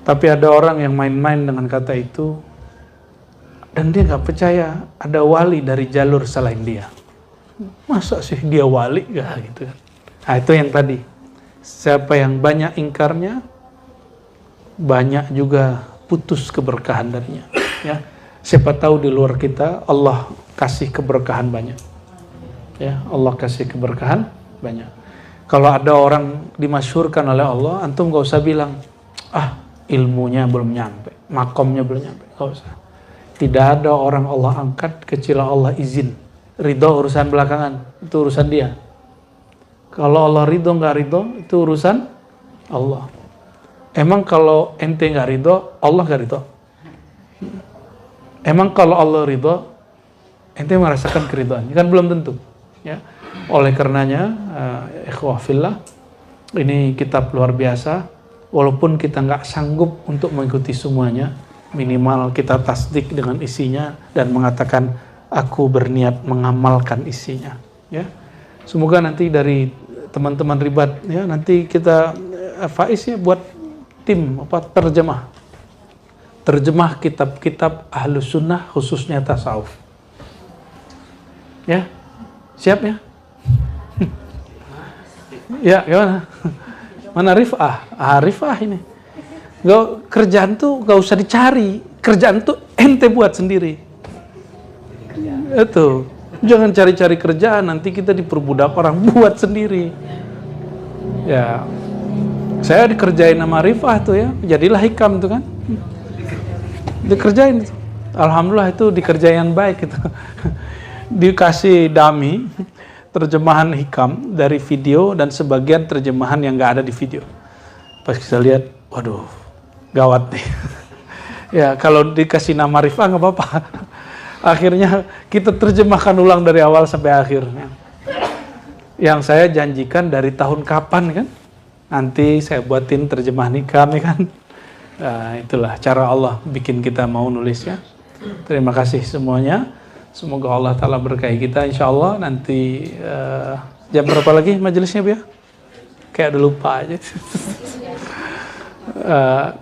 Tapi ada orang yang main-main dengan kata itu dan dia nggak percaya ada wali dari jalur selain dia. Masa sih dia wali, ya, gitu kan. Nah, itu yang tadi. Siapa yang banyak ingkarnya, banyak juga putus keberkahan darinya, ya. Siapa tahu di luar kita Allah kasih keberkahan banyak, ya. Allah kasih keberkahan banyak. Kalau ada orang dimasyhurkan oleh Allah, antum gak usah bilang, ilmunya belum nyampe, makomnya belum nyampe, gak usah. Tidak ada orang Allah angkat kecuali Allah izin. Ridho urusan belakangan, itu urusan dia. Kalau Allah ridho nggak ridho, itu urusan Allah. Emang kalau ente nggak ridho, Allah nggak ridho? Emang kalau Allah ridho, ente merasakan keridhaan? Kan belum tentu, ya. Oleh karenanya, ikhwah fillah, ini kitab luar biasa. Walaupun kita nggak sanggup untuk mengikuti semuanya, minimal kita tasdik dengan isinya dan mengatakan, aku berniat mengamalkan isinya, ya. Semoga nanti dari teman-teman Ribat, ya, nanti kita faiznya buat tim terjemah kitab-kitab Ahlus Sunnah khususnya tasawuf, ya. Siap, ya? Ya, gimana? Mana Rifah? Rifah ini. Kerjaan tuh gak usah dicari, kerjaan tuh ente buat sendiri. Itu, jangan cari-cari kerjaan, nanti kita diperbudak orang, buat sendiri. Ya, saya dikerjain sama Rifah tuh, ya, jadilah hikam tuh kan, dikerjain tuh. Alhamdulillah itu dikerjain baik itu. Dikasih dummy terjemahan hikam dari video dan sebagian terjemahan yang nggak ada di video. Pas kita lihat, waduh, gawat nih. Ya kalau dikasih nama Rifah nggak apa-apa. Akhirnya kita terjemahkan ulang dari awal sampai akhirnya. Yang saya janjikan dari tahun kapan kan? Nanti saya buatin terjemahan hikam ya kan? Nah, itulah cara Allah bikin kita mau nulisnya. Terima kasih semuanya. Semoga Allah Ta'ala berkahi kita. Insya Allah nanti jam berapa lagi majelisnya Bu ya? Kayak udah lupa aja.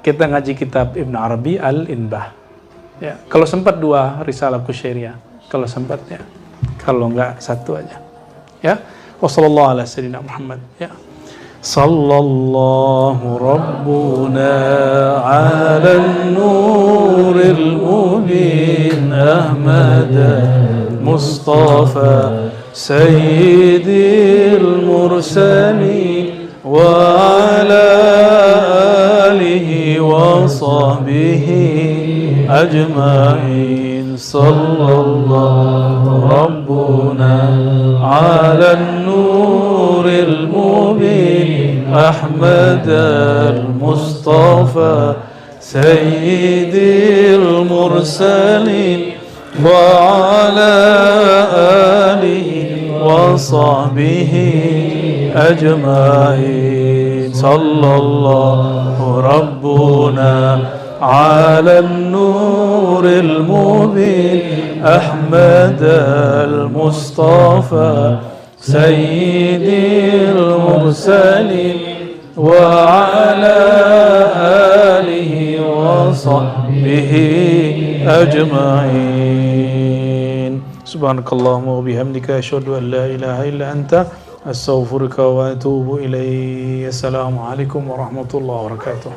Kita ngaji kitab Ibn Arabi Al-Inbah. Ya, kalau sempat 2 Risalah Kusyairiyah. Kalau sempat ya. Kalau enggak 1 aja. Ya. Wassallallahu ala sayyidina Muhammad. Ya. Sallallahu Rabbuna ala nuril mubin Ahmad Mustafa Sayyidil Mursalin wa ala alihi wa sahbihi ajma'in. Sallallahu Rabbuna ala nuril mubin أحمد المصطفى سيد المرسلين وعلى آله وصحبه أجمعين. صلى الله ربنا على النور المبين أحمد المصطفى سيد المرسلين وعلى آله وصحبه أجمعين. سبحانك اللهم وبحمدك أشهد أن لا إله إلا أنت أستغفرك وأتوب إليك. السلام عليكم ورحمة الله وبركاته.